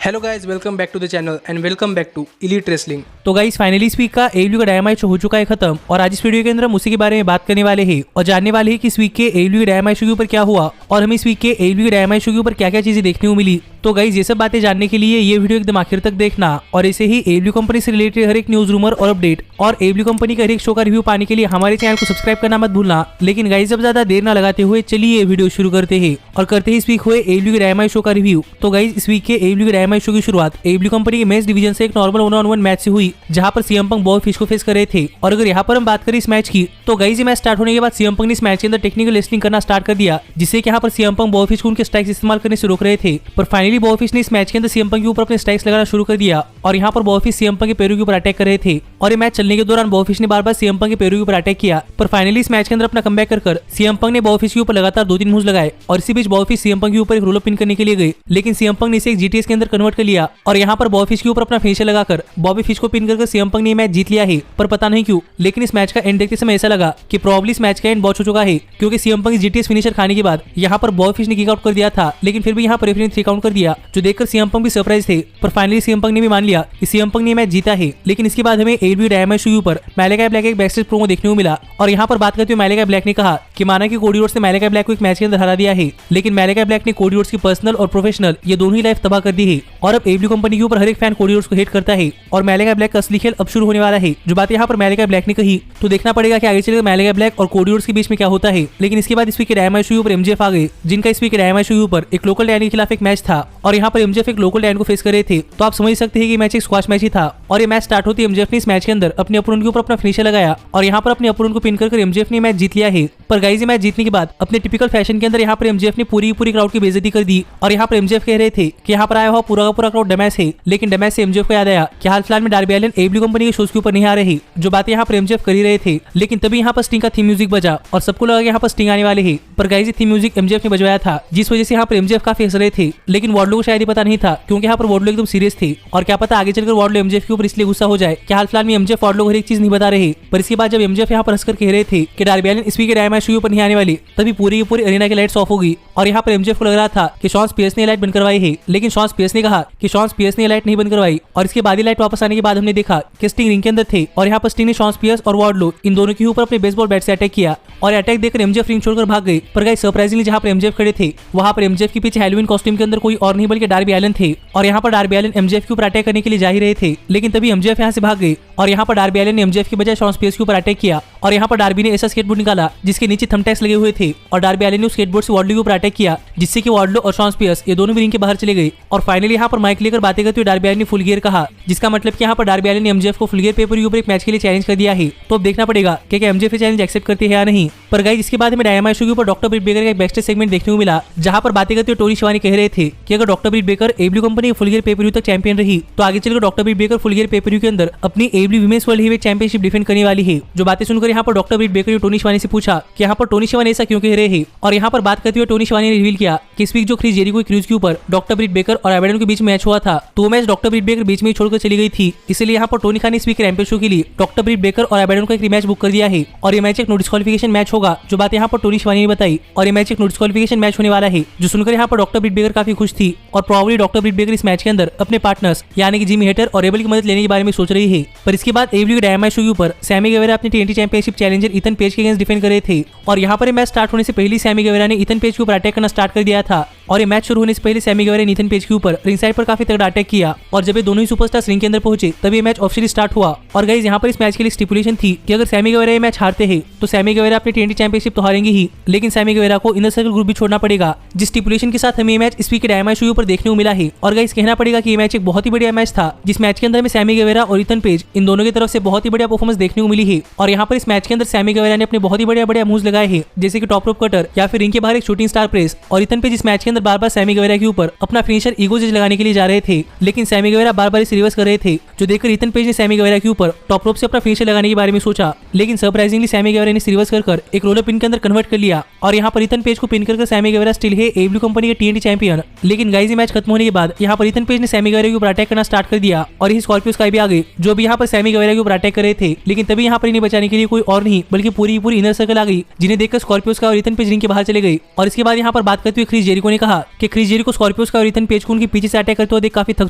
Hello guys, welcome back to the channel and welcome back to elite wrestling. तो guys finally इस week का AEW का dynamite show हो चुका है खत्म और आज इस वीडियो के अंदर हम उसी के बारे में बात करने वाले हैं और जानने वाले हैं कि इस वीक के AEW के डायनामाइट शो के ऊपर क्या हुआ और हमें इस वीक के AEW के डायनामाइट शो के ऊपर क्या क्या चीजें देखने को मिली। तो गाइस ये सब बातें जानने के लिए ये वीडियो एकदम आखिर तक देखना और ऐसे ही AEW कंपनी से रिलेटेड हर एक न्यूज रूमर और अपडेट और AEW कंपनी का हर एक शो का रिव्यू पाने के लिए हमारे चैनल को सब्सक्राइब करना मत भूलना। लेकिन गाइस अब ज्यादा देर ना लगाते हुए चलिए ये वीडियो शुरू करते हैं और करते हैं इस वीक हुए AEW के डायनामाइट शो का रिव्यू। तो गाइस इस वीक के AEW के डायनामाइट शो की शुरुआत AEW कंपनी के मेंस डिवीजन से एक नॉर्मल 1-on-1 मैच से हुई जहां पर CM Punk बॉबी फिश को फेस कर रहे थे। और अगर यहाँ पर हम बात करें इस मैच की तो गाइस ये मैच स्टार्ट होने के बाद CM Punk ने इस मैच के अंदर टेक्निकल रेसलिंग करना स्टार्ट कर दिया जिससे कि यहाँ पर CM Punk बॉबी फिश को उनके स्ट्राइक्स इस्तेमाल करने से रोक रहे थे। पर फाइनली बॉबी फिश ने इस मैच के अंदर CM Punk के ऊपर अपने स्ट्राइक्स लगाना शुरू कर दिया और यहाँ पर बॉबी फिश CM Punk के पैरों के ऊपर अटैक कर रहे थे और ये मैच चलने के दौरान बॉबी फिश ने बार बार CM Punk के पैरों के ऊपर अटैक किया। पर फाइनली इस मैच के अंदर अपना कमबैक कर CM Punk ने बॉबी फिश के ऊपर लगातार 2-3 मूव्स लगाए और इसी बीच बॉबी फिश CM Punk के ऊपर एक रोल अप पिन करने के लिए गए, लेकिन CM Punk ने इसे एक GTS के अंदर कन्वर्ट कर लिया और यहाँ पर बॉबी फिश के ऊपर अपना फिनिशर लगाकर बॉबी फिश को पिन करके CM Punk ने मैच जीत लिया है। पर पता नहीं क्यों लेकिन इस मैच का एंड देखते समय ऐसा लगा कि प्रॉब्ली इस मैच का एंड बहुत हो चुका है क्योंकि CM Punk GTS फिनिशर खाने के बाद यहाँ पर बॉबी फिश ने किक आउट कर दिया था, लेकिन फिर भी यहाँ पर रेफरी ने 3 काउंट कर दिया जो देखकर CM Punk भी सरप्राइज थे। पर फाइनली CM Punk ने भी मान लिया कि CM Punk ने मैच जीता है। लेकिन इसके बाद हमें AEW डायनामाइट शो के ऊपर मैलेकाई ब्लैक एक बैकस्टेज प्रोमो देखने को मिला और यहाँ पर बात करते हुए मैलेकाई ब्लैक ने कहा कि माना कि कोडी रोड्स ने मैलेकाई ब्लैक को एक मैच के अंदर हरा दिया है, लेकिन मैलेकाई ब्लैक ने कोडी रोड्स की पर्सनल और प्रोफेशनल ये दोनों ही लाइफ तबाह कर दी है और अब AEW कंपनी के ऊपर हर एक फैन कोडी रोड्स को हेट करता है और मैलेकाई ब्लैक का असली खेल अब शुरू होने वाला है। जो बात यहाँ पर मैलेकाई ब्लैक ने कही तो देखना पड़ेगा कि आगे चलकर मैलेकाई ब्लैक और कोडी रोड्स के बीच में क्या होता है। लेकिन इसके बाद इस वीक के डायनामाइट शो के ऊपर MJF आ गए जिनका इस वीक के डायनामाइट शो के ऊपर एक लोकल डायन के खिलाफ एक मैच था और यहाँ पर MJF एक लोकल डायन को फेस कर रहे थे। तो आप समझ सकते हैं कि मैच एक स्क्वाश मैच ही था और ये मैच स्टार्ट होती MJF ने इस मैच के अंदर अपने अपोनेंट के ऊपर अपना फिनिशर लगाया और यहाँ पर अपने अपोनेंट को पिन कर MJF ने मैच जीत लिया है। पर गाइस ये मैच जीतने के बाद अपने टिपिकल फैशन के अंदर यहाँ पर MJF ने पूरी क्राउड की बेइज्जती कर दी और यहाँ पर MJF कह रहे थे कि यहाँ पर आया हुआ पूरा का पूरा क्राउड डैमेज है। लेकिन डैमेज से MJF को याद आया कि हाल फिलहाल में डार्बी एलिन AEW कंपनी के शोज के ऊपर नहीं आ रही, जो बातें यहाँ पर MJF कर ही रहे थे। लेकिन तभी यहाँ पर स्टिंग का थीम म्यूजिक बजा और सबको लगा कि यहाँ पर स्टिंग आने वाले है। पर गाइस ये थीम म्यूजिक MJF ने बजवाया था जिस वजह से यहाँ पर MJF काफी हंस रहे थे, लेकिन वार्डलो को शायद ही पता नहीं था क्योंकि यहाँ पर वार्डलो एकदम सीरियस थे और क्या पता आगे चलकर वार्डलो MJF के ऊपर इसलिए गुस्सा हो जाए कि हाल फिलहाल में MJF वार्डलो को हर एक चीज नहीं बता रहे। पर इसके बाद जब MJF यहाँ पर हंसकर कह रहे थे कि डार्बी एलिन इस वीक के डायनामाइट शो के ऊपर नहीं आने वाली, तभी पूरी अरीना की लाइट्स ऑफ हो गई और यहाँ पर MJF को लग रहा था कि शॉन स्पियर्स ने लाइट बंद करवाई है, लेकिन शॉन स्पियर्स ने कहा कि शॉन स्पियर्स ने लाइट नहीं बंद करवाई। और इसके बाद ही लाइट वापस आने के बाद हमने देखा कि स्टिंग रिंग के अंदर थे और यहाँ पर स्टिंग ने शॉन स्पियर्स और वार्डलो इन दोनों के ऊपर अपने बेसबॉल बैट से अटैक किया और अटैक देखकर MJF रिंग छोड़कर भाग गए। पर गाइस सरप्राइजिंगली जहाँ पर MJF खड़े थे वहाँ पर MJF के पीछे हैलोवीन कॉस्ट्यूम के अंदर कोई और नहीं बल्कि डार्बी एलिन थे और यहाँ पर डार्बी एलिन MJF के ऊपर अटैक करने के लिए जा ही रहे थे, लेकिन तभी MJF यहाँ से भाग गए और यहाँ पर डार्बी एलिन ने MJF की बजाय शॉन स्पियर्स के ऊपर अटैक किया और यहाँ पर डार्बी ने ऐसा स्केटबोर्ड निकाला जिसके नीचे थंबटैग्स लगे हुए थे और डार्बी एलिन ने उस स्केटबोर्ड से वार्डलो के ऊपर अटैक किया जिससे कि वार्डलो और शॉन स्पियर्स ये दोनों भी रिंग के बाहर चले गए। और फाइनली यहाँ पर माइक लेकर बातें करते हुए डार्बी एलिन ने फुल गियर कहा, जिसका मतलब कि यहाँ पर डार्बी एलिन ने MJF को फुल गियर पेपर के ऊपर एक मैच के लिए चैलेंज कर दिया है। तो अब देखना पड़ेगा कि क्या MJF चैलेंज एक्सेप्ट करते हैं या नहीं। पर गाइस इसके बाद हमें डायनामाइट शो के ऊपर डॉक्टर ब्रिट बेकर का एक बैकस्टेज सेगमेंट देखने को मिला जहाँ पर बातें करते हुए टोनी शिवानी कह रहे थे कि अगर doctor Britt Baker AEW company के फुल गियर पेपर तक चैंपियन रही तो आगे चलकर doctor Britt Baker Full Gear pay per के अंदर अपनी AEW women's world heavyweight championship defend करने वाली है। जो बातें सुनकर यहाँ पर डॉक्टर ब्रिट बेकर ने टोनी शिवानी से पूछा कि यहाँ पर टोनी शिवानी ऐसा क्यों कह रहे हैं और यहाँ पर बात करते हुए टोनी शिवानी ने रिवील किया कि इस वीक जो क्रिस जेरिको क्रूज के ऊपर डॉक्टर ब्रिट बेकर और एबेडन के बीच मैच हुआ था तो मैच डॉक्टर ब्रिट बेकर बीच में ही छोड़कर चली गई थी, इसलिए यहाँ पर टोनी खान ने इस वीक रैम्पेज शो के लिए डॉक्टर ब्रिट बेकर और एबेडन का एक रिमैच बुक कर दिया है और ये मैच एक नो डिस्क्वालिफिकेशन मैच होगा। जो बात यहाँ पर टोनी शिवानी ने बताई और ये मैच एक नो डिस्क्वालिफिकेशन मैच होने वाला है, जो सुनकर यहाँ पर डॉक्टर ब्रिट बेकर काफी खुश थी और प्रॉब्ली डॉक्टर ब्रिट बेकर इस मैच के अंदर अपने पार्टनर्स यानी कि जिमी हेटर और रेबल की मदद लेने के बारे में सोच रही है। पर इसके बाद AEW के डायनामाइट शो के ऊपर सैमी गेवेरा अपनी TNT championship challenger Ethan page के अगेंस्ट डिफेंड कर रहे थे और यहाँ पर मैच स्टार्ट होने से पहले सैमी गेवेरा ने इथन पेज के ऊपर अटैक करना स्टार्ट कर दिया था और ये मैच शुरू होने से पहले सैमी गेवेरा ने इथन पेज के ऊपर रिंग साइड पर काफी तगड़ा अटैक किया और जब ये दोनों ही सुपरस्टार्स रिंग के अंदर पहुंचे तब ये मैच ऑफिशियली स्टार्ट हुआ। और गाइस यहाँ पर इस मैच के लिए स्टिपुलेशन थी कि अगर सैमी गेवेरा ये मैच हारते हैं तो सैमी गेवेरा अपनी TNT चैंपियनशिप तो हारेंगे ही, लेकिन सैमी गेवेरा को इनर सर्कल ग्रुप भी छोड़ना पड़ेगा, जिस स्टिपुलेशन के साथ हमें ये मैच इस वीक के डायनामाइट शो पर देखने को मिला है। और गाइस कहना पड़ेगा कि ये मैच एक बहुत ही बढ़िया मैच था जिस मैच के अंदर हमें सैमी गेवेरा और इथन पेज इन दोनों की तरफ से बहुत ही बढ़िया परफॉर्मेंस देखने को मिली है। और यहाँ पर इस मैच के अंदर सैमी गेवेरा ने अपने बहुत ही बढ़िया मूव्स लगाए हैं जैसे कि टॉप रोप कटर या फिर रिंग के बाहर एक शूटिंग स्टार प्रेस और इथन पेज इस मैच के अंदर बार बार सैमी गेवेरा के ऊपर अपना फिनिशर ईगो जज लगाने के लिए जा रहे थे, लेकिन सैमी गेवेरा बार बार इसे रिवर्स कर रहे थे, जो देखकर इथन पेज ने सैमी गेवेरा के ऊपर टॉप रोप से अपना फिनिशर लगाने के बारे में सोचा, लेकिन सरप्राइजिंगली सैमी गेवेरा ने रिवर्स कर एक रोलर पिन के अंदर कन्वर्ट कर लिया और यहाँ पर इथन पेज को पिन कर सैमी गेवेरा स्टिल है AEW कंपनी के TNT चैंपियन। लेकिन गाइस ये मैच खत्म होने के बाद यहाँ पर इथन पेज ने सैमी गेवेरा के ऊपर अटैक करना स्टार्ट कर दिया और ये स्कॉर्पियो स्काई भी आ गए जो भी यहाँ पर सैमी गेवेरा के ऊपर अटैक कर रहे थे, लेकिन तभी यहाँ पर इन्हें बचाने के लिए कोई और नहीं बल्कि पूरी इनर सर्कल आ गई, जिन्हें देखकर स्कॉर्पियो का और इथन पेज रिंग के बाहर चले गए। और इसके बाद यहाँ पर बात करते हुए क्रिस जेरिको ने कहा कि क्रिस जेरिको स्कॉर्पियो का और इथन पेज को उनके पीछे से अटैक करते हुए देख काफी थक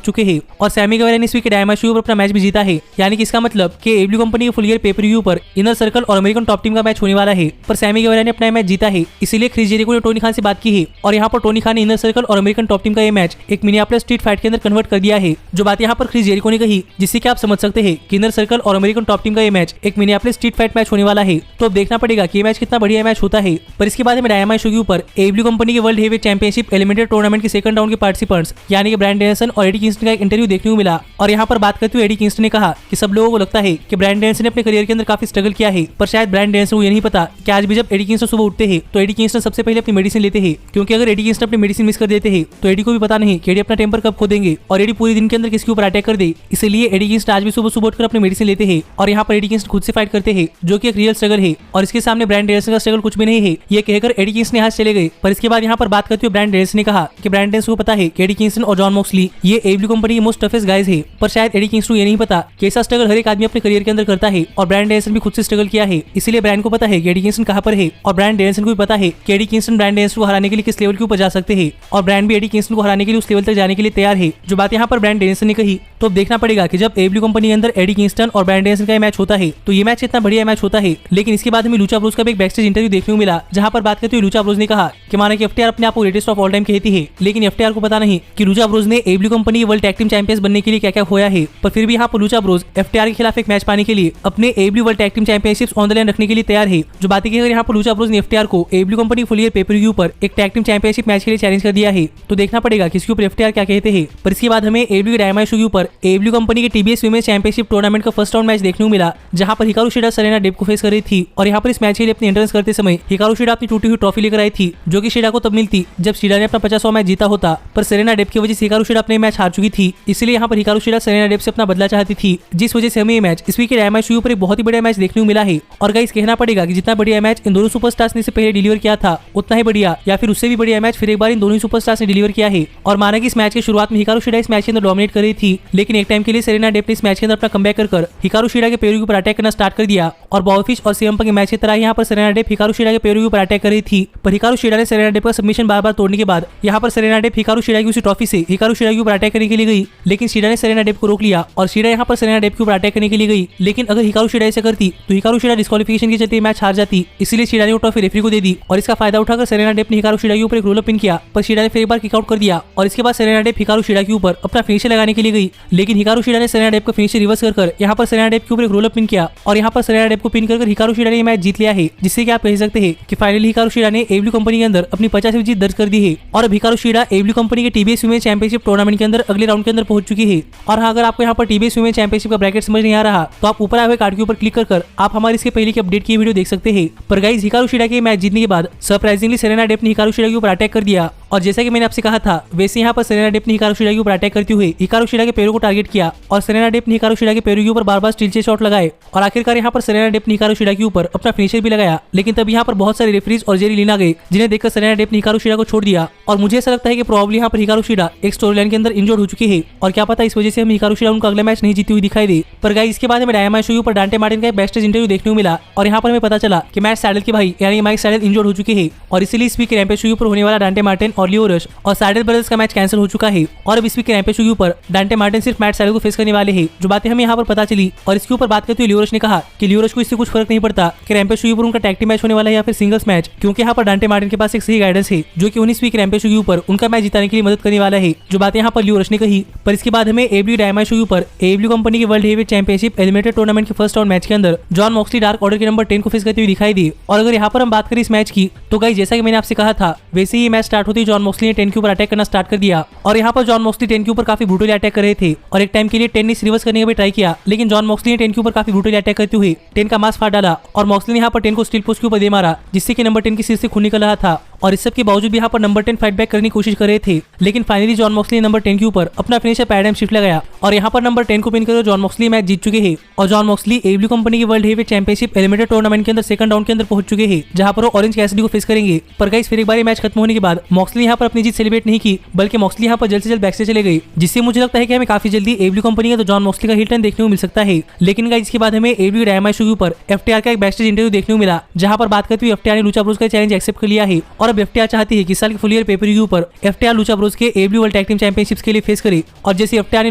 चुके हैं और सैमी गेवारा ने इस वीक के डायनामाइट शो पर अपना मैच भी जीता है। यानी कि इसका मतलब कि एबल्यू कंपनी के फुल ईयर पेपर व्यू पर इनर सर्कल और अमेरिकन टॉप टीम का मैच होने वाला है, पर सैमी गेवारा ने अपना मैच जीता है। इसीलिए क्रिस जेरिको ने टोनी खान से बात की है और यहाँ पर टोनी खान ने इनर सर्कल और अमेरिकन टॉप टीम का ये मैच एक मिनियापोलिस स्ट्रीट फाइट के अंदर कन्वर्ट कर दिया है। जो बात यहाँ पर क्रिस जेरिको ने कही, जिससे कि आप समझ सकते हैं कि इनर सर्कल और अमेरिकन टॉप टीम का ये मैच एक मिनियापोलिस स्ट्रीट फाइट मैच होने वाला है। तो अब देखना पड़ेगा कि ये मैच कितना बढ़िया मैच होता है। पर इसके बाद में डायनामाइट शो के ऊपर एबल्यू कंपनी के world heavyweight championship eliminator tournament के सेकंड राउंड के पार्टिसिपेंट्स यानी कि ब्रायन डेनिसन और एडी किंगस्टन का एक इंटरव्यू देखने को मिला और यहाँ पर बात करते हुए एडी किंगस्टन ने कहा कि सब लोगों को लगता है कि ब्रायन डेनिसन ने अपने करियर के अंदर काफी स्ट्रगल किया है, पर शायद ब्रायन डेनिसन को ये नहीं पता कि आज भी जब एडी किंगस्टन सुबह उठते हैं तो एडी किंगस्टन सबसे पहले अपनी मेडिसिन लेते हैं, क्योंकि अगर एडी किंगस्टन अपनी मेडिसिन मिस कर देते हैं तो एडी को भी पता नहीं कि एडी अपना टेम्पर कब खो देंगे और एडी पूरे दिन के अंदर किसके ऊपर अटैक कर दे। इसलिए एडी किंगस्टन आज भी सुबह सुबह उठकर अपनी मेडिसिन लेते हैं और यहाँ पर एडी किंगस्टन खुद से फाइट करते हैं, जो कि एक रियल स्ट्रगल है और इसके सामने ब्रायन डेनिसन का स्ट्रगल कुछ भी नहीं है। ये कहकर एडी किंगस्टन यहाँ चले गए। पर इसके बाद यहाँ पर बात करते हुए ब्रायन डेनिसन ने कहा कि ब्रायन डेनिसन को पता है कि एडी किंगस्टन और जॉन मॉक्सली ये एबल्यू कंपनी के मोस्ट टफेस्ट गाइज है, पर शायद एडी किंगस्टन को ये नहीं पता कि ऐसा स्ट्रगल हर एक आदमी अपने करियर के अंदर करता है और ब्रायन डेनिसन भी खुद से स्ट्रगल किया है। इसलिए ब्रायन को पता है कि एडी किंगस्टन कहां पर है और ब्रायन डेनिसन को भी पता है कि एडी किंगस्टन ब्रायन डेनिसन को हराने के लिए किस लेवल के ऊपर जा सकते हैं और ब्रायन भी एडी किंगस्टन को हराने के लिए उस लेवल तक जाने के लिए तैयार है। जो बात यहाँ पर ब्रायन डेनिसन ने कही, तो अब देखना पड़ेगा कि जब एबल्यू कंपनी के अंदर एडी किंगस्टन और ब्रायन डेनिसन का मैच होता है तो ये मैच कितना बढ़िया मैच होता है। लेकिन इसके बाद हमें लूचा ब्रोस का भी एक बैकस्टेज इंटरव्यू देखने को मिला, जहां पर बात करते हुए लूचा ब्रोस ने कहा कि माना कि एफटीआर अपने आप को ग्रेटेस्ट ऑफ ऑल टाइम कहती है, लेकिन एफटीआर को पता नहीं कि लूचा ब्रोस ने एबल्यू कंपनी के वर्ल्ड टैग टीम चैंपियंस बनने के लिए क्या क्या खोया है। पर फिर भी यहाँ पर लूचा ब्रोस एफटीआर के खिलाफ एक मैच पाने के लिए अपने AEW world tag team championships on the line रखने के लिए तैयार है। जो बात है यहाँ पर लूचा ब्रोस ने एफटीआर को AEW company Full Gear pay per view पर एक टैग टीम चैंपियनशिप मैच के लिए चैलेंज कर दिया है। तो देखना पड़ेगा कि इसके ऊपर एफटीआर क्या कहते हैं। पर इसके बाद हमें एबल्यू डायनामाइट शो के ऊपर एबल्यू कंपनी के टीबीएस वुमेन्स चैंपियनशिप टूर्नामेंट का फर्स्ट राउंड मैच देखने को मिला, जहां पर हिकारू शिडा सेरेना डेब को फेस कर रही थी और यहाँ पर इस मैच के लिए अपनी एंट्रेंस करते समय हिकारू शिडा अपनी टूटी हुई ट्रॉफी लेकर आई थी, जो कि शिडा को तब मिलती जब शिडा ने अपना 50वां मैच जीता होता। पर सेरेना डेब की वजह से हिकारू शिडा अपने मैच हार चुकी थी, इसलिए यहाँ पर हिकारू शिडा सेरेना डेब से अपना बदला चाहती थी, जिस वजह से हमें ये मैच इस वीक के डायनामाइट शो पर एक बहुत ही बढ़िया मैच देखने को मिला है। और गाइस कहना पड़ेगा कि जितना बढ़िया मैच इन दोनों सुपरस्टार्स ने इससे पहले डिलीवर किया था उतना ही बढ़िया या फिर उससे भी बढ़िया मैच फिर एक बार इन दोनों सुपरस्टार्स ने डिलीवर किया है। और माना कि इस मैच की शुरुआत में हिकारू शिडा इस मैच के अंदर डोमिनेट कर रही थी, लेकिन एक टाइम के लिए सेरेना डेब ने इस मैच के अंदर अपना कमबैक कर हिकारू शिडा के पैरों के ऊपर अटैक करना स्टार्ट कर दिया और बॉबीफिश और सीएम पंक के मैच की तरह यहाँ पर सेरेना डेब हिकारू शिडा के पैरों के ऊपर अटैक कर रही थी। पर हिकारू शिडा ने सेरेना डेब का सबमिशन बार बार तोड़ने के बाद यहाँ पर सेरेना डेब हिकारू शिडा की उसी ट्रॉफी से हिकारू शिडा के ऊपर अटैक करने के लिए गई, लेकिन शिडा ने सेरेना डेब को रोक लिया और शिडा यहाँ पर सेरेना डेब के ऊपर अटैक करने के लिए गई। लेकिन अगर हिकारू शिडा ऐसा करती तो हिकारू शिडा डिस्क्वालिफिकेशन के चलते मैच हार जाती, इसलिए शिडा ने वो ट्रॉफी रेफरी को दे दी और इसका फायदा उठाकर सेरेना डेब ने हिकारू शिडा के ऊपर एक रोल अप पिन किया, पर शिडा ने फिर एक बार किक आउट कर दिया और इसके बाद सेरेना डेब हिकारू शिडा के ऊपर अपना फिनिशर लगाने के लिए गई, लेकिन हिकारू शिडा ने सेरेना डेब का फिनिशर रिवर्स कर यहाँ पर सेरेना डेब के ऊपर एक रोल अप पिन किया और यहाँ पर सेरेना डेब को पिन कर हिकारू शिडा ने मैच जीत लिया है, जिससे कि आप कह सकते हैं कि फाइनली हिकारू शिडा ने एबल्यू कंपनी के अंदर अपनी 50वीं जीत दर्ज कर दी है और अब हिकारू शिडा एबल्यू कंपनी के टीबीएस वुमेन चैंपियनशिप टूर्नामेंट के अंदर अगले राउंड के अंदर पहुंच चुकी है। और हाँ, अगर आपको यहाँ पर टीबीएस वुमेन चैंपियनशिप का ब्रैकेट समझ नहीं आ रहा तो आप ऊपर आए हुए कार्ड के ऊपर क्लिक कर आप हमारे इसके पहले की अपडेट की वीडियो देख सकते हैं। पर गाइस हिकारू शिडा के मैच जीतने के बाद सरप्राइजिंगली सेरेना डेब ने हिकारू शिडा के ऊपर अटैक कर दिया और जैसा कि मैंने आपसे कहा था वैसे यहाँ पर सेरेना डेब ने हिकारू शिडा के ऊपर अटैक करते हुए हिकारू शिडा के पैरों को टारगेट किया और सेरेना डेब ने हिकारू शिडा के पैरों के ऊपर बार बार स्टील चे शॉट लगाए और आखिरकार यहाँ पर सेरेना डेब ने हिकारू शिडा के ऊपर अपना फिनिशर भी लगाया। लेकिन तब यहाँ पर बहुत सारे रेफरीज और जेरी लीना गए, जिन्हें देखकर सेरेना डेब ने हिकारू शिडा को छोड़ दिया और मुझे ऐसा लगता है कि प्रोबब्ली यहाँ पर हिकारू शिडा एक स्टोरी लाइन के अंदर इंजर्ड हो चुकी है और क्या पता इस वजह से हम हिकारू शिडा उनका अगला मैच नहीं जीती हुई दिखाई दे। पर गाइस इसके बाद हमें डायनामाइट शो के ऊपर डांटे मार्टिन का एक बैकस्टेज इंटरव्यू देखने को मिला और यहाँ पर हमें पता चला कि मैट सैडल के भाई यानी माइक सैडल इंजर्ड हो चुके हैं और इसीलिए इस वीक के रैम्पेज शो के ऊपर होने वाला डांटे मार्टिन और लियो रश और सैडल ब्रदर्स का मैच कैंसिल हो चुका है और अब इस वीक के रैम्पेज शो के ऊपर डांटे मार्टिन सिर्फ मैट सैडल को फेस करने वाले हैं। जो बातें हमें यहाँ पर पता चली और इसके ऊपर बात करते हुए लियो रश ने कहा कि लियो रश को इससे कुछ फर्क नहीं पड़ता कि रैम्पेज शो के ऊपर उनका टैग टीम मैच होने वाला है या फिर सिंगल्स मैच, क्योंकि यहाँ पर डांटे मार्टिन के पास एक सही गाइडेंस है जो कि 19 वीक रैम्पेज शो के ऊपर उनका मैच जिताने के लिए मदद करने वाला है। जो बातें यहाँ पर लियो रश ने कही। पर इसके बाद हमें एबल्यू डायनामाइट शो के ऊपर एबल्यू कंपनी के world heavyweight championship eliminator tournament के फर्स्ट राउंड मैच के अंदर जॉन मॉक्सली डार्क ऑर्डर के नंबर 10 को फेस करते हुए दिखाई दी। और अगर यहाँ पर हम बात करें इस मैच की तो गाइस जैसा कि मैंने आपसे कहा था वैसे ही मैच स्टार्ट होते ही जॉन मॉक्सली ने 10 के ऊपर अटैक करना स्टार्ट कर दिया और यहाँ पर जॉन मॉक्सली 10 के ऊपर काफी ब्रूटली अटैक कर रहे थे और एक टाइम के लिए 10 ने रिवर्स करने का भी ट्राई किया, लेकिन जॉन मॉक्सली ने 10 के ऊपर काफी ब्रूटली अटैक करते हुए 10 का मास्क फाड़ डाला और मॉक्सली ने यहाँ पर 10 को स्टील पोस्ट के ऊपर दे मारा, जिससे कि नंबर 10 की सिर से खून निकल रहा था और इस सब के बावजूद भी यहाँ पर नंबर 10 फाइट बैक करने की कोशिश कर रहे थे। लेकिन फाइनली जॉन मॉक्सली ने नंबर 10 के ऊपर अपना फिनिशर पैराडाइम शिफ्ट लगाया और यहाँ पर नंबर 10 को पिन कर जॉन मॉक्सली मैच जीत चुके हैं और जॉन मॉक्सली एबल्यू कंपनी के world heavyweight championship eliminator tournament के अंदर सेकंड राउंड के अंदर पहुंच चुके हैं, जहां पर वो ऑरेंज कैसिडी को फेस करेंगे। पर गाइस फिर एक बार मैच खत्म होने के बाद मॉक्सली यहाँ पर अपनी जीत सेलिब्रेट नहीं की, बल्कि मॉक्सली यहाँ पर जल्द से जल्द बैक से चले गए, जिससे मुझे लगता है कि हमें काफी जल्दी एबल्यू कंपनी का तो जॉन मॉक्सली का हिल टर्न देखने को मिल सकता है। लेकिन गाइस इसके बाद हमें एबल्यू डायनामाइट शो के ऊपर एफटीआर का एक बैकस्टेज इंटरव्यू देखने को मिला, जहां पर बात करते हुए एफटीआर ने लूचा ब्रोस का चैलेंज एक्सेप्ट कर लिया है और अब एफटीआर चाहती है कि इस साल के फुल ईयर पेपर व्यू पर एफटीआर लूचा ब्रोस के एबीडब्ल्यू वर्ल्ड टैग टीम चैंपियनशिप्स के लिए फेस करे। और जैसे एफटीआर ने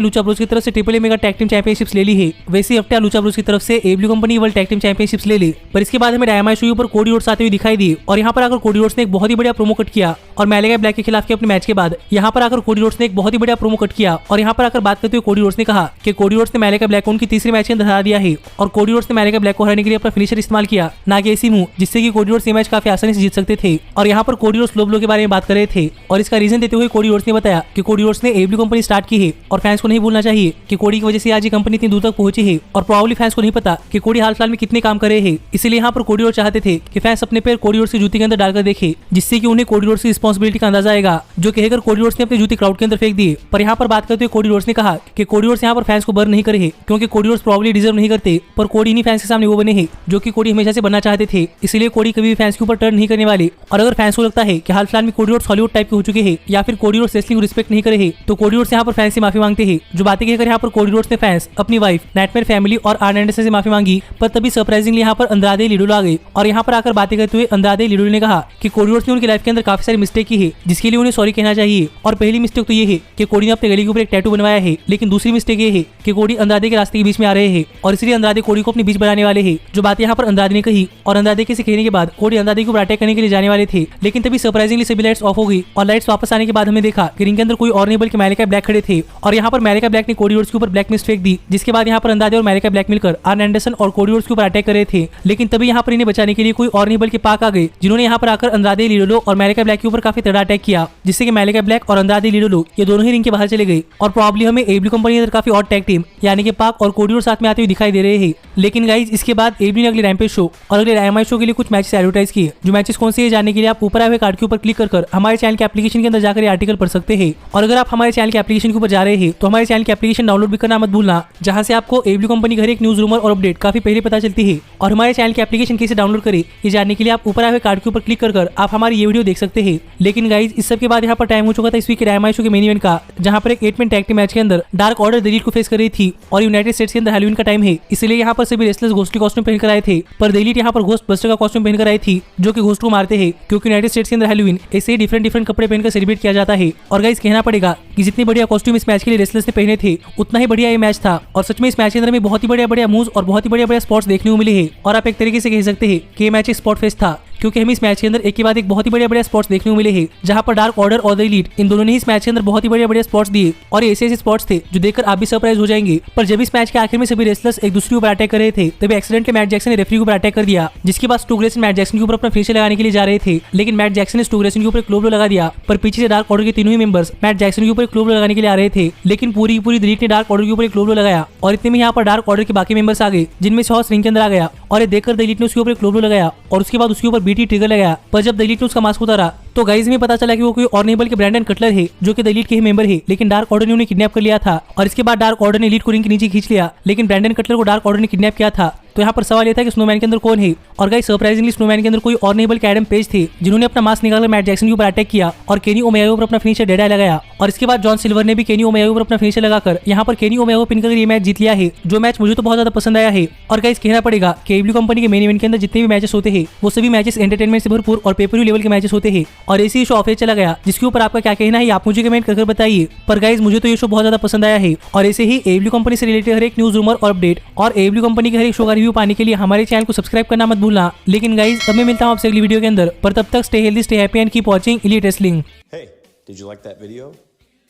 लूचा ब्रोस की तरफ से triple A mega tag team championships ले ली है, वैसे एफटीआर लूचा ब्रोस की तरफ से AEW company world tag team championships ले ली। पर इसके बाद हमें डायनामाइट शो पर कोडी रोड्स आते हुए दिखाई दिए और यहाँ पर आकर कोडी रोड्स ने एक बहुत ही बढ़िया प्रोमो कट किया। और मैलेका ब्लैक के खिलाफ के अपने मैच के बाद यहाँ पर आकर कोडी रोड्स ने एक बहुत ही बढ़िया प्रोमो कट किया और यहाँ पर आकर बात करते हुए कोडी रोड्स ने कहा कि कोडी रोड्स ने मैलेका ब्लैक को उनकी तीसरे मैच के अंदर हरा दिया है और कोडी रोड्स ने मैलेका ब्लैक को हराने के लिए अपना फिनिशर इस्तेमाल किया, ना कि ऐसी मूव जिससे कि कोडी रोड्स ये मैच काफी आसानी से जीत सकते थे। और यहाँ पर कोडी रोड्स लो ब्लो के बारे में बात कर रहे थे और इसका रीजन देते हुए कोडी रोड्स ने बताया कि कोडी रोड्स ने एबीडब्ल्यू कंपनी स्टार्ट की है और फैंस को नहीं भूलना चाहिए कि कोडी की वजह से आज ये कंपनी इतनी दूर तक पहुंची है और प्रॉब्ली फैंस को नहीं पता कि कोडी हाल फिलहाल में कितने काम कर रहे हैं। इसलिए यहाँ पर कोडी रोड्स चाहते थे कि फैंस अपने पैर कोडी रोड्स की जूती के अंदर डालकर देखे, जिससे कि उन्हें कोडी रोड्स की रिस्पांसिबिलिटी का अंदाजा आएगा। जो कहकर कोडी रोड्स ने अपनी जूती क्राउड के अंदर फेंक दिए। पर यहाँ पर बात करते हुए कोडी रोड्स ने कहा कि कोडी रोड्स यहाँ पर फैंस को बर्न नहीं करे क्योंकि कोडी रोड्स प्रॉब्ली डिजर्व नहीं करते, पर कोडी इन्हीं फैंस के सामने वो बने हैं जो कि कोडी हमेशा से बनना चाहते थे। इसलिए कोडी कभी भी फैंस के ऊपर टर्न नहीं करने वाले। और अगर फैंस को लगता है कि हाल फिलहाल में कोडी रोड्स हॉलीवुड टाइप के हो चुके हैं या फिर कोडी रोड्स रेसलिंग को रिस्पेक्ट नहीं करे तो कोडी रोड्स यहाँ पर फैंस से माफी मांगते हैं। जो बातें कहकर यहाँ पर कोडी रोड्स ने फैंस, अपनी वाइफ, नाइटमेयर फैमिली और आर्न एंडरसन से माफी मांगी। पर तभी सरप्राइजिंगली यहाँ पर अंद्रादे लिडोलो आ गए और यहाँ पर आकर बातें करते हुए अंद्रादे लिडोलो ने कहा कि कोडी रोड्स ने उनकी लाइफ के अंदर काफी सारी मिस्टेक की है, जिसके लिए उन्हें सॉरी कहना चाहिए। और पहली मिस्टेक तो ये है कि कोडी ने अपने गले के ऊपर एक टैटू बनवाया है, लेकिन दूसरी मिस्टेक ये है कि कोडी अंद्रादे के रास्ते के बीच में आ रहे हैं और इसलिए अंद्रादे कोडी को अपने बीच बनाने वाले हैं। जो बात यहाँ पर अंद्रादे ने कही और अंद्रादे के कहने के बाद कोडी अंद्रादे को अटैक करने के लिए जाने वाले थे, लेकिन तभी सरप्राइजिंगली सभी लाइट्स ऑफ हो गई और लाइट्स वापस आने के बाद हमने देखा कि रिंग के अंदर कोई और नहीं बल्कि मैलेका ब्लैक खड़े थे। और यहाँ पर मैलेका ब्लैक ने कोडी रोड्स के ऊपर ब्लैक मिस्ट फेंक दी, जिसके बाद यहाँ पर अंद्रादे और मैलेका ब्लैक मिलकर आर्न एंडरसन और कोडी रोड्स के ऊपर अटैक कर रहे थे। लेकिन तभी यहाँ पर इन्हें बचाने के लिए कोई और नहीं बल्कि पाक आ गए, जिन्होंने यहाँ पर आकर अंद्रादे लिडोलो और मैलेका ब्लैक के ऊपर काफी तगड़ा अटैक किया, जिससे कि मैलेका ब्लैक और अंद्रादे लिडोलो ये दोनों ही रिंग के बाहर चले गए। और प्रॉब्ली हमें एबीडब्ल्यू कंपनी के अंदर काफी और टैग टीम यानी कि पाक और कोडी रोड्स साथ में आते हुए दिखाई दे रहे हैं। लेकिन गाइज इसके बाद एबीडब्ल्यू ने अगले रैम्पेज शो और अगले डायनामाइट शो के लिए कुछ मैचेस एडवर्टाइज किए। जो मैचेस कौन से हैं जानने के लिए आप ऊपर आए हुए कार्ड के ऊपर क्लिक कर हमारे चैनल के एप्लीकेशन के अंदर जाकर ये आर्टिकल पढ़ सकते हैं। और अगर आप हमारे चैनल के एप्लीकेशन के ऊपर जा रहे हैं तो हमारे चैनल के एप्लीकेशन डाउनलोड भी करना मत भूलना, जहां से आपको एबीडब्ल्यू कंपनी की हर एक न्यूज, रूमर और अपडेट काफी पहले पता चलती है। और हमारे चैनल के एप्लीकेशन कैसे डाउनलोड करें ये जानने के लिए आप ऊपर आए हुए कार्ड के ऊपर क्लिक कर आप हमारी ये वीडियो देख सकते हैं। लेकिन गाइज इस सब के बाद यहाँ पर टाइम हो चुका था इस वीक के डायनामाइट शो के मेन इवेंट का, जहां पर एक 8-मैन टैग टीम मैच के अंदर डार्क ऑर्डर द एलीट को फेस कर रही थी। और यूनाइटेड स्टेट्स के अंदर हैलोवीन का टाइम है, इसलिए यहाँ पर सभी रेसलर्स घोस्टली कॉस्ट्यूम पहनकर आए थे। पर द एलीट यहाँ पर घोस्ट बस्टर का कॉस्ट्यूम पहनकर आई थी, जो कि घोस्ट को मारते हैं, क्योंकि यूनाइटेड स्टेट्स के अंदर हैलोवीन ऐसे ही डिफरेंट कपड़े पहनकर सेलिब्रेट किया जाता है। और गाइस कहना पड़ेगा कि जितने बढ़िया कॉस्ट्यूम इस मैच के लिए रेसलर्स ने पहने थे उतना ही बढ़िया ये मैच था। और सच में इस मैच के अंदर में बहुत ही बढ़िया मूव्स और बहुत ही बढ़िया स्पॉट्स देखने को मिले हैं। और आप एक तरीके से कह सकते हैं कि ये मैच एक स्पॉट फेस्ट था, क्योंकि हमें इस मैच के अंदर एक के बाद एक बहुत ही बढ़िया स्पॉट्स देखने को मिले हैं, जहां पर डार्क ऑर्डर और द एलीट इन दोनों ने इस मैच के अंदर बहुत ही बढ़िया स्पॉट्स दिए। और ऐसे स्पॉट्स थे जो देखकर आप भी सरप्राइज हो जाएंगे। पर जब इस मैच के आखिर में सभी रेसलर्स एक दूसरे के ऊपर अटैक कर रहे थे, तभी एक्सीडेंटली मैट जैक्सन ने रेफरी के ऊपर अटैक कर दिया, जिसके बाद स्टू ग्रेसन मैट जैक्सन के ऊपर अपना फिनिशर लगाने के लिए जा रहे थे। लेकिन मैट जैक्सन ने स्टू ग्रेसन के ऊपर एक लो ब्लो लगा दिया। पर पीछे से डार्क ऑर्डर के तीनों ही मेंबर्स मैट जैक्सन के ऊपर एक लो ब्लो लगाने के लिए आ रहे थे, लेकिन पूरी द एलीट ने डार्क ऑर्डर के ऊपर एक लो ब्लो लगाया। और इतने में यहाँ पर डार्क ऑर्डर के बाकी मेंबर्स आ गए, जिनमें से हॉर्स रिंग के अंदर आ गया। और ये देखकर द एलीट ने उसके ऊपर एक लो ब्लो लगाया और उसके बाद उसके ऊपर बीटी ट्रिगर लगाया। पर जब द एलीट ने उसका मास्क उतारा तो गाइज में पता चला कि वो कोई और नहीं बल्कि ब्रैंडन कटलर है, जो कि द एलीट के ही मेंबर है। लेकिन डार्क ऑर्डर ने उन्हें किडनैप कर लिया था और इसके बाद डार्क ऑर्डर ने एलीट को रिंग के नीचे खींच लिया। लेकिन ब्रैंडन कटलर को डार्क ऑर्डर ने किडनैप किया था। तो यहाँ पर सवाल यह था कि स्नोमैन के अंदर कौन है। और गाइस सरप्राइजिंगली स्नोमैन के अंदर कोई और नहीं बल्कि एडम पेज थे, जिन्होंने अपना मास्क निकालकर मैट जैक्सन के ऊपर अटैक किया और केनी ओमेगा के ऊपर अपना फिनिशर डेड आई लगाया। और इसके बाद जॉन सिल्वर ने भी केनी ओमेगा के ऊपर अपना फिनिशर लगाकर यहाँ पर केनी ओमेगा को पिन करके ये मैच जीत लिया है, जो मैच मुझे तो बहुत ज्यादा पसंद आया है। और गाइस कहना पड़ेगा कि एबीडब्ल्यू कंपनी के मेन इवेंट के अंदर जितने भी मैचेस होते हैं वो सभी मैचेस एंटरटेनमेंट से भरपूर और पेपर व्यू लेवल के मैचेस होते हैं। और ऐसे ही शो ऑफ चला गया, जिसके ऊपर आपका क्या कहना है आप मुझे कमेंट करके बताइए। पर गाइस मुझे तो ये शो बहुत ज्यादा पसंद आया है। और ऐसे ही एबीडब्ल्यू कंपनी से रिलेटेड हर एक न्यूज, रूमर और अपडेट और एबीडब्ल्यू कंपनी के हर एक शो का रिव्यू पाने के लिए हमारे चैनल को सब्सक्राइब करना मत भूलना। लेकिन गाइस अब मैं मिलता हूं आपसे अगली वीडियो के अंदर, पर तब तक stay healthy, stay happy and keep watching elite wrestling. Hey, did you like that video?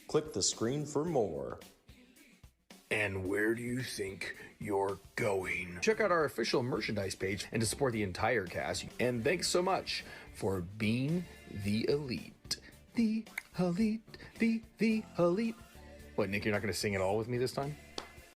Click the screen for more. And where do you think you're going? Check out our official merchandise page and to support the entire cast. And thanks so much for being the elite. The elite, the elite. What, Nick, you're not going to sing it all with me this time?